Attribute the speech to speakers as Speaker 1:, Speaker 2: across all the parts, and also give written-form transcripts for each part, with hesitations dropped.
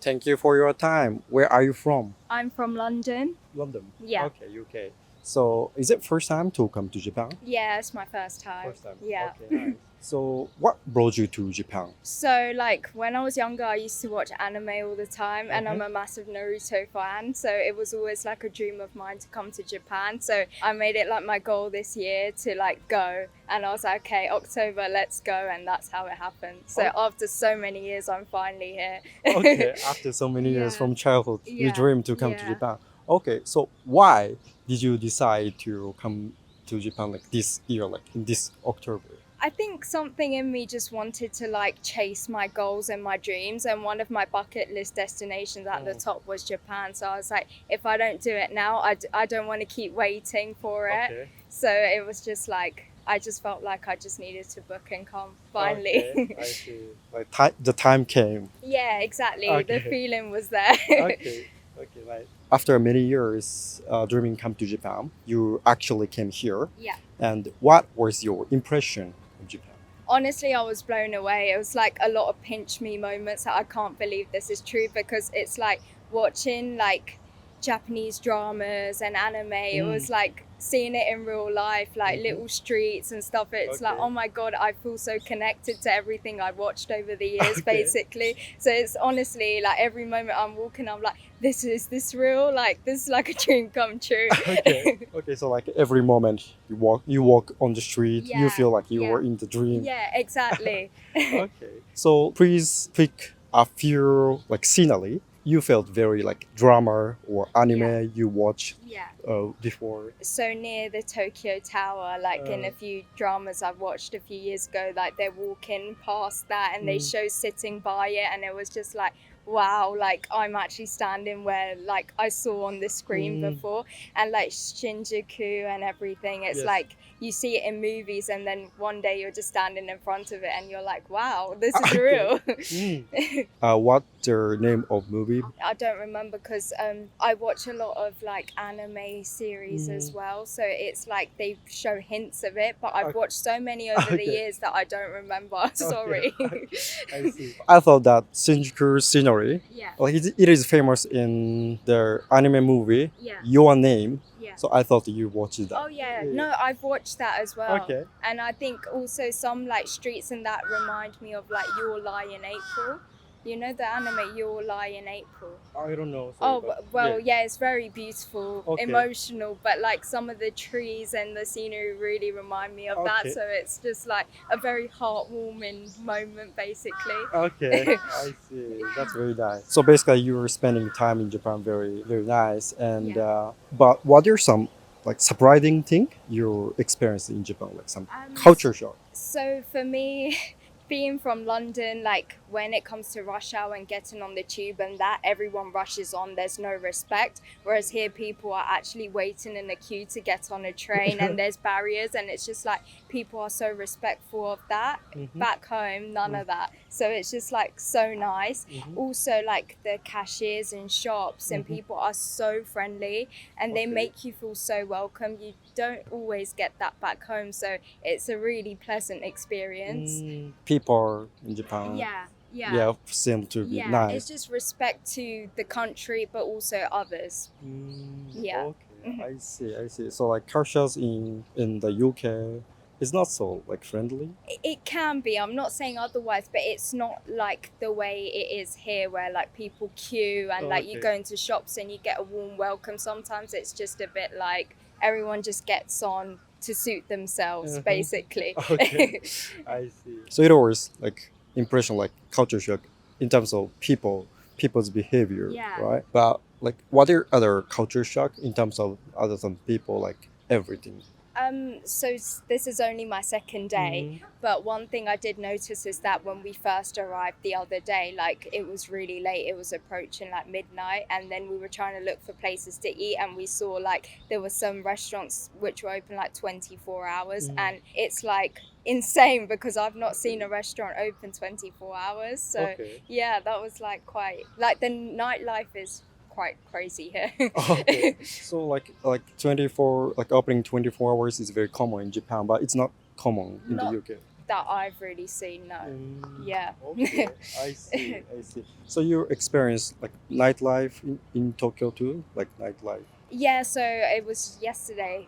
Speaker 1: Thank you for your time. Where are you from?
Speaker 2: I'm from London.
Speaker 1: London.
Speaker 2: Yeah.
Speaker 1: Okay, UK. So, is it first time to come to Japan?
Speaker 2: Yeah, it's my first time.
Speaker 1: First time.
Speaker 2: Yeah.
Speaker 1: Okay, nice. So, what brought you to Japan?
Speaker 2: So, like, when I was younger, I used to watch anime all the time, and I'm a massive Naruto fan. So, it was always like a dream of mine to come to Japan. So, I made it like my goal this year to like go. And I was like, okay, October, let's go. And that's how it happened. So, after so many years, I'm finally here.
Speaker 1: Okay, after so many years
Speaker 2: Yeah.
Speaker 1: from childhood, you
Speaker 2: Yeah.
Speaker 1: dream to come to
Speaker 2: Yeah.
Speaker 1: Japan. Okay, so why did you decide to come to Japan like this year, like in this October?
Speaker 2: I think something in me just wanted to like chase my goals and my dreams, and one of my bucket list destinations at the top was Japan. So I was like, if I don't do it now, I don't want to keep waiting for it.
Speaker 1: Okay.
Speaker 2: So it was just like, I just felt like I just needed to book and come finally.
Speaker 1: Okay, I see. Like the time came.
Speaker 2: Yeah, exactly.
Speaker 1: Okay.
Speaker 2: The feeling was there.
Speaker 1: Okay, right. After many years dreaming come to Japan, you actually came here.
Speaker 2: Yeah.
Speaker 1: And what was your impression of Japan?
Speaker 2: Honestly, I was blown away. It was like a lot of pinch me moments that I can't believe this is true, because it's like watching like Japanese dramas and anime. It was like seeing it in real life, like little streets and stuff. It's like,
Speaker 1: Okay.
Speaker 2: oh my God, I feel so connected to everything I watched over the years,
Speaker 1: Okay.
Speaker 2: basically. So it's honestly like every moment I'm walking, I'm like, is this real? Like, this is like a dream come true.
Speaker 1: Okay, so like every moment you walk on the street, you
Speaker 2: Yeah,
Speaker 1: feel like you
Speaker 2: yeah.
Speaker 1: were in the dream.
Speaker 2: Yeah, exactly.
Speaker 1: Okay. So please pick a few like scenery you felt very like drama or anime
Speaker 2: Yeah.
Speaker 1: you watched
Speaker 2: Yeah.
Speaker 1: before.
Speaker 2: So near the Tokyo Tower, like in a few dramas I've watched a few years ago, like they're walking past that and they show sitting by it, and it was just like, wow, like I'm actually standing where like I saw on the screen before. And like Shinjuku and everything, it's
Speaker 1: Yes.
Speaker 2: like you see it in movies and then one day you're just standing in front of it and you're like, wow, this is
Speaker 1: Okay.
Speaker 2: real.
Speaker 1: What the name of movie?
Speaker 2: I don't remember because I watch a lot of like anime series as well, so it's like they show hints of it, but I've
Speaker 1: Okay.
Speaker 2: watched so many over the
Speaker 1: Okay.
Speaker 2: years that I don't remember. Sorry.
Speaker 1: I see. I thought that Shinjuku scenery,
Speaker 2: Yeah.
Speaker 1: like it is famous in the anime movie,
Speaker 2: Yeah.
Speaker 1: Your Name.
Speaker 2: Yeah.
Speaker 1: So I thought you watched that.
Speaker 2: Oh yeah, no, I've watched that as well.
Speaker 1: Okay.
Speaker 2: And I think also some like streets in that remind me of like Your Lie in April. You know the anime Your Lie in April?
Speaker 1: I don't know.
Speaker 2: Oh, well, yeah, it's very beautiful,
Speaker 1: Okay.
Speaker 2: emotional, but like some of the trees and the scenery really remind me of that.
Speaker 1: Okay.
Speaker 2: So it's just like a very heartwarming moment, basically.
Speaker 1: Okay, I see. That's very nice. So basically, you were spending time in Japan, very very nice. And but what are some like surprising thing you experienced in Japan, like some culture shock?
Speaker 2: So for me, being from London, like when it comes to rush hour and getting on the tube and that, everyone rushes on, there's no respect. Whereas here people are actually waiting in a queue to get on a train and there's barriers, and it's just like people are so respectful of that. Back home, none of that. So it's just like so nice. Also like the cashiers in shops and people are so friendly and they
Speaker 1: Okay.
Speaker 2: make you feel so welcome. You don't always get that back home, so it's a really pleasant experience.
Speaker 1: People in Japan,
Speaker 2: Yeah.
Speaker 1: seem to be
Speaker 2: Yeah,
Speaker 1: nice.
Speaker 2: it's just respect to the country but also others. Yeah.
Speaker 1: Okay, I see. So like cultures in the UK is not so like friendly.
Speaker 2: It can be, I'm not saying otherwise, but it's not like the way it is here where like people queue and like you
Speaker 1: Okay.
Speaker 2: go into shops and you get a warm welcome. Sometimes it's just a bit like everyone just gets on to suit themselves, basically.
Speaker 1: Okay, I see. So it was like impression, like culture shock in terms of people's behavior,
Speaker 2: Yeah.
Speaker 1: right? But like, what are other culture shock in terms of other than people, like everything?
Speaker 2: So this is only my second day, but one thing I did notice is that when we first arrived the other day, like it was really late, it was approaching like midnight, and then we were trying to look for places to eat, and we saw like there were some restaurants which were open like 24 hours, and it's like insane because I've not seen a restaurant open 24 hours. So
Speaker 1: Okay.
Speaker 2: yeah, that was like quite, like the nightlife is quite crazy here.
Speaker 1: Okay. So like 24, like opening 24 hours is very common in Japan, but it's not common in
Speaker 2: Not
Speaker 1: the UK.
Speaker 2: that I've really seen, no. Yeah.
Speaker 1: Okay, I see. So you experienced like nightlife in Tokyo too, like nightlife.
Speaker 2: Yeah, so it was yesterday.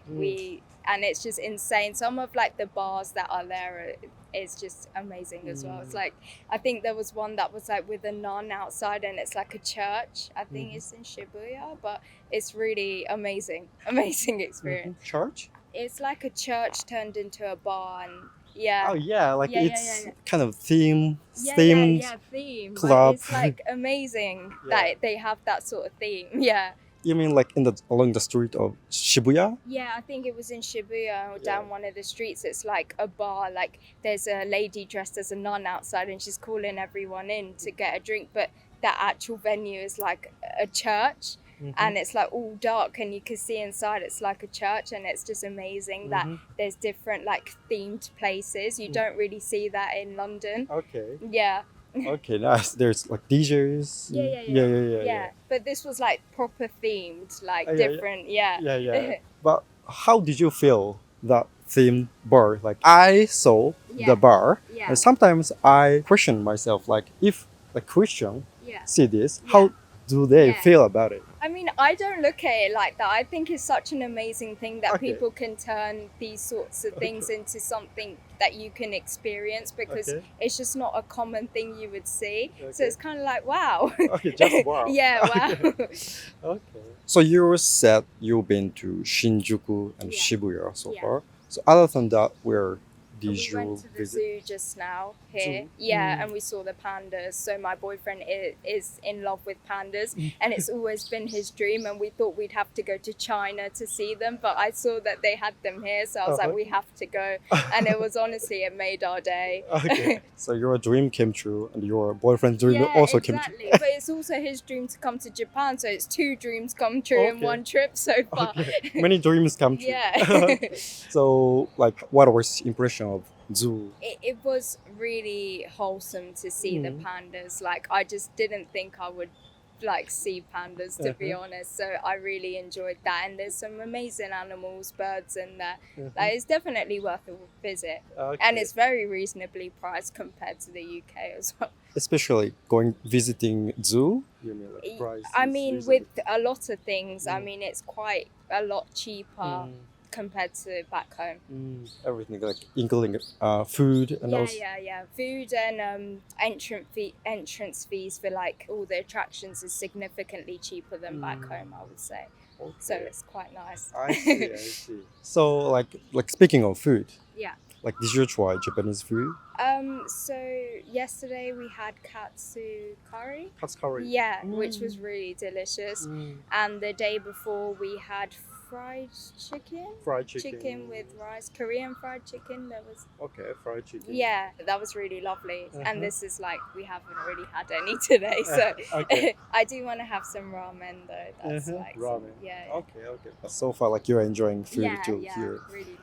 Speaker 2: And it's just insane. Some of like the bars that are there is just amazing as well. It's like, I think there was one that was like with a nun outside, and it's like a church. I think it's in Shibuya, but it's really amazing experience.
Speaker 1: Church?
Speaker 2: It's like a church turned into a bar, and yeah.
Speaker 1: Oh yeah, like
Speaker 2: Yeah,
Speaker 1: it's kind of themed
Speaker 2: Theme.
Speaker 1: club.
Speaker 2: Like, it's like amazing
Speaker 1: Yeah.
Speaker 2: that they have that sort of theme. Yeah.
Speaker 1: You mean like along the street of Shibuya?
Speaker 2: Yeah, I think it was in Shibuya or down one of the streets. It's like a bar, like there's a lady dressed as a nun outside and she's calling everyone in to get a drink, but that actual venue is like a church. And it's like all dark and you can see inside it's like a church, and it's just amazing that there's different like themed places. You don't really see that in London.
Speaker 1: Okay.
Speaker 2: Yeah.
Speaker 1: Okay, nice. There's like DJs.
Speaker 2: Yeah. But this was like proper themed, like different. Yeah.
Speaker 1: But how did you feel that themed bar? Like I saw the bar, and sometimes I question myself, like if a Christian see this, how do they feel about it?
Speaker 2: I mean, I don't look at it like that. I think it's such an amazing thing that people can turn these sorts of things into something that you can experience, because it's just not a common thing you would see. So it's kind of like, wow.
Speaker 1: Okay, just wow.
Speaker 2: Yeah, wow.
Speaker 1: Okay. So you said you've been to Shinjuku and Shibuya so
Speaker 2: Yeah.
Speaker 1: far. So other than that, where did
Speaker 2: We
Speaker 1: you
Speaker 2: went to the
Speaker 1: visit?
Speaker 2: zoo just now here.
Speaker 1: Zoo?
Speaker 2: Yeah, and we saw the pandas. So my boyfriend is in love with pandas, and it's always been his dream, and we thought we'd have to go to China to see them, but I saw that they had them here, so I was like, we have to go. And it was honestly, it made our day.
Speaker 1: Okay. So your dream came true, and your boyfriend's dream also came true.
Speaker 2: Exactly. But it's also his dream to come to Japan, so it's 2 dreams come true in one trip so far.
Speaker 1: Okay. Many dreams come true.
Speaker 2: Yeah.
Speaker 1: So, like, what was your impression of zoo?
Speaker 2: It was really wholesome to see the pandas. Like, I just didn't think I would like see pandas, to be honest. So I really enjoyed that, and there's some amazing animals, birds in there. Like, it's definitely worth a visit. And it's very reasonably priced compared to the UK as well.
Speaker 1: Especially visiting zoo? You mean like price?
Speaker 2: I mean, with a lot of things, I mean, it's quite a lot cheaper compared to back home.
Speaker 1: Everything, like including food and also.
Speaker 2: Yeah. Food and entrance fees for like all the attractions is significantly cheaper than back home, I would say.
Speaker 1: Okay.
Speaker 2: So it's quite nice.
Speaker 1: I see. So like speaking of food.
Speaker 2: Yeah.
Speaker 1: Like, did you try Japanese food?
Speaker 2: So yesterday we had katsu curry.
Speaker 1: Katsu curry.
Speaker 2: Yeah, which was really delicious. And the day before we had fried chicken.
Speaker 1: Fried chicken.
Speaker 2: Chicken with rice. Korean fried chicken. That was.
Speaker 1: Okay, fried chicken.
Speaker 2: Yeah, that was really lovely. And this is like, we haven't really had any today. So I do want to have some ramen though. That's like
Speaker 1: ramen.
Speaker 2: Yeah.
Speaker 1: Okay. So far, like, you're enjoying food too
Speaker 2: yeah,
Speaker 1: here.
Speaker 2: really lovely.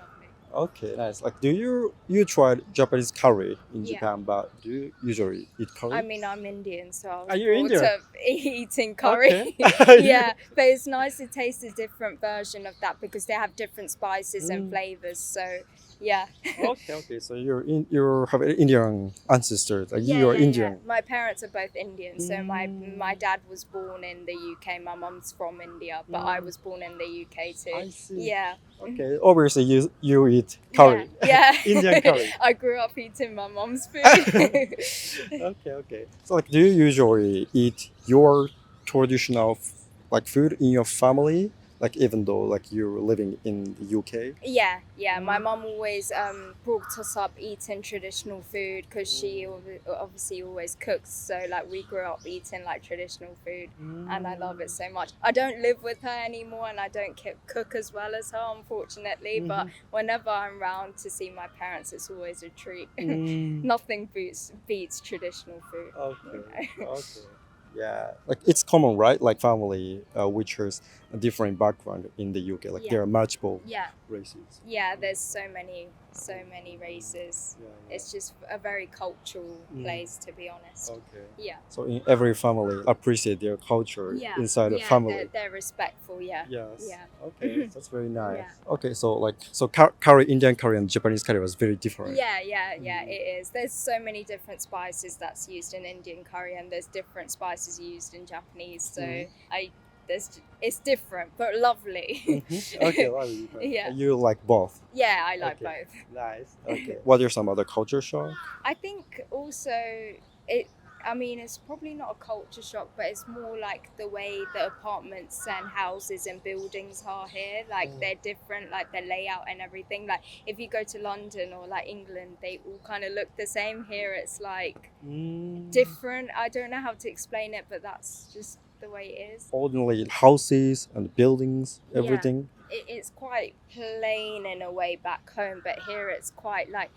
Speaker 1: Okay, nice. Like, do you tried Japanese curry in Japan, but do you usually eat curry?
Speaker 2: I mean, I'm Indian, so I was
Speaker 1: Are you
Speaker 2: brought
Speaker 1: Indian?
Speaker 2: up eating curry.
Speaker 1: Okay.
Speaker 2: Yeah, but it's nice to taste a different version of that because they have different spices and flavors. So, yeah.
Speaker 1: Okay. So you have Indian ancestors. Like, you're
Speaker 2: Yeah.
Speaker 1: Indian.
Speaker 2: My parents are both Indian. So my dad was born in the UK. My mum's from India, but I was born in the UK too.
Speaker 1: I see.
Speaker 2: Yeah.
Speaker 1: Okay. Obviously, you eat curry.
Speaker 2: Yeah.
Speaker 1: Indian curry.
Speaker 2: I grew up eating my mum's food.
Speaker 1: Okay. So, like, do you usually eat your traditional food in your family? Like, even though like you're living in the UK?
Speaker 2: Yeah. My mum always brought us up eating traditional food because she obviously always cooks. So like we grew up eating like traditional food, and I love it so much. I don't live with her anymore, and I don't cook as well as her, unfortunately. But whenever I'm around to see my parents, it's always a treat. Nothing beats traditional food.
Speaker 1: Okay. Yeah, like it's common, right? Like family waitress. a different background in the UK. Like
Speaker 2: Yeah.
Speaker 1: there are multiple
Speaker 2: Yeah,
Speaker 1: races.
Speaker 2: yeah. There's so many races.
Speaker 1: Yeah.
Speaker 2: It's just a very cultural
Speaker 1: Mm.
Speaker 2: place, to be honest.
Speaker 1: Okay.
Speaker 2: Yeah.
Speaker 1: So in every family, appreciate their culture
Speaker 2: Yeah.
Speaker 1: inside the
Speaker 2: Yeah,
Speaker 1: family.
Speaker 2: they're respectful. Yeah.
Speaker 1: Yes.
Speaker 2: Yeah.
Speaker 1: Okay, that's very nice.
Speaker 2: Yeah.
Speaker 1: Okay, so curry, Indian curry and Japanese curry was very different.
Speaker 2: Yeah,
Speaker 1: Mm.
Speaker 2: it is. There's so many different spices that's used in Indian curry, and there's different spices used in Japanese. So
Speaker 1: Mhm.
Speaker 2: it's different but lovely.
Speaker 1: Mhm. Okay, lovely.
Speaker 2: Yeah.
Speaker 1: You like both.
Speaker 2: Yeah, I like
Speaker 1: Okay.
Speaker 2: both.
Speaker 1: Nice. Okay. What are some other culture shock?
Speaker 2: I think also it's probably not a culture shock, but it's more like the way the apartments and houses and buildings are here. Like they're different, like the layout and everything. Like if you go to London or like England, they all kind of look the same. Here it's like different. I don't know how to explain it, but that's just the way it is.
Speaker 1: Ordinary houses and buildings,
Speaker 2: Yeah.
Speaker 1: everything.
Speaker 2: It's quite plain in a way back home, but here it's quite like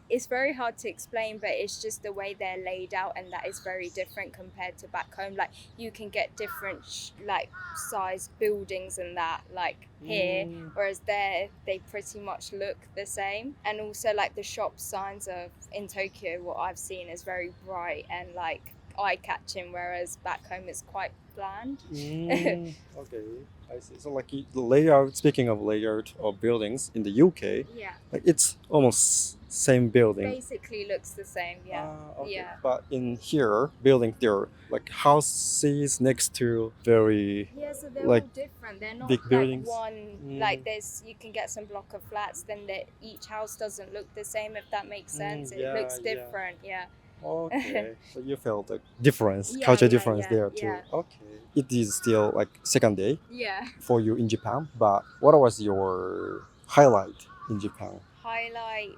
Speaker 2: it's very hard to explain, but it's just the way they're laid out, and that is very different compared to back home. Like you can get different like size buildings and that like here, whereas there they pretty much look the same. And also like the shop signs of in Tokyo, what I've seen is very bright and like eye-catching, whereas back home it's quite bland.
Speaker 1: Okay, I see. So like the layout, speaking of layout of buildings in the UK,
Speaker 2: Yeah,
Speaker 1: like it's almost same building.
Speaker 2: basically looks the same. Yeah.
Speaker 1: Okay.
Speaker 2: Yeah.
Speaker 1: But in here, building there are like houses next to very
Speaker 2: Yeah, so they're
Speaker 1: like
Speaker 2: all different. They're not
Speaker 1: big
Speaker 2: like
Speaker 1: buildings.
Speaker 2: one. Like there's, you can get some block of flats. Then each house doesn't look the same. If that makes sense, it
Speaker 1: yeah,
Speaker 2: looks
Speaker 1: yeah.
Speaker 2: different. Yeah.
Speaker 1: Okay. So you felt the difference,
Speaker 2: Yeah,
Speaker 1: culture
Speaker 2: yeah,
Speaker 1: difference
Speaker 2: yeah,
Speaker 1: there too.
Speaker 2: yeah.
Speaker 1: Okay. It is still like second day
Speaker 2: Yeah.
Speaker 1: for you in Japan, but what was your highlight in Japan?
Speaker 2: Highlight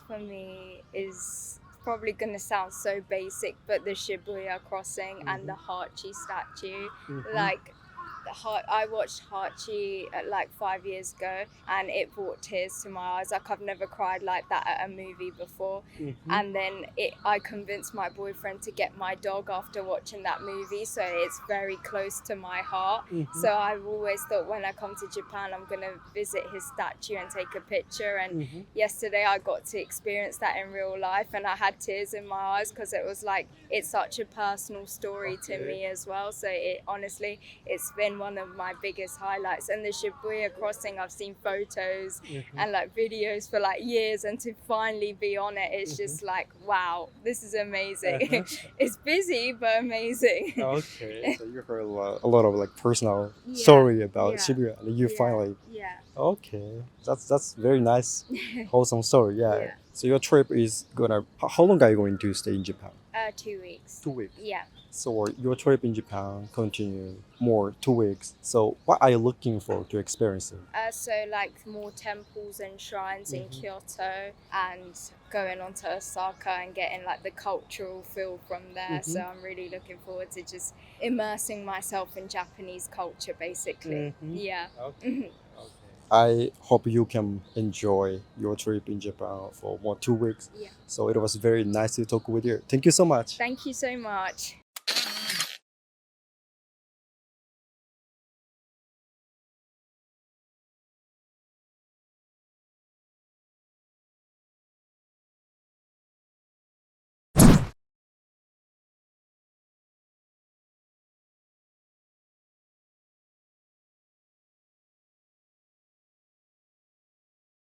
Speaker 2: for me is probably gonna sound so basic, but the Shibuya crossing and the Hachi statue. Like I watched Hachi like 5 years ago, and it brought tears to my eyes. Like I've never cried like that at a movie before. And then I convinced my boyfriend to get my dog after watching that movie, so it's very close to my heart. So I've always thought when I come to Japan, I'm gonna visit his statue and take a picture. And yesterday I got to experience that in real life, and I had tears in my eyes because it was like it's such a personal story to me as well. So it's been one of my biggest highlights. And the Shibuya crossing, I've seen photos and like videos for like years, and to finally be on it, it's just like, wow, this is amazing. It's busy but amazing.
Speaker 1: Okay, so you heard a lot of like personal
Speaker 2: Yeah,
Speaker 1: story about
Speaker 2: yeah,
Speaker 1: Shibuya, and you
Speaker 2: yeah.
Speaker 1: finally
Speaker 2: Yeah.
Speaker 1: okay. That's very nice, wholesome story. Yeah.
Speaker 2: Yeah.
Speaker 1: So your trip is gonna. How long are you going to stay in Japan?
Speaker 2: 2 weeks.
Speaker 1: 2 weeks.
Speaker 2: Yeah.
Speaker 1: So your trip in Japan continue more 2 weeks. So what are you looking for to experience it?
Speaker 2: So like more temples and shrines in Kyoto, and going on to Osaka and getting like the cultural feel from there. So I'm really looking forward to just immersing myself in Japanese culture, basically. Yeah.
Speaker 1: Okay. I hope you can enjoy your trip in Japan for more 2 weeks.
Speaker 2: Yeah.
Speaker 1: So it was very nice to talk with you. Thank you so much.
Speaker 2: Thank you so much.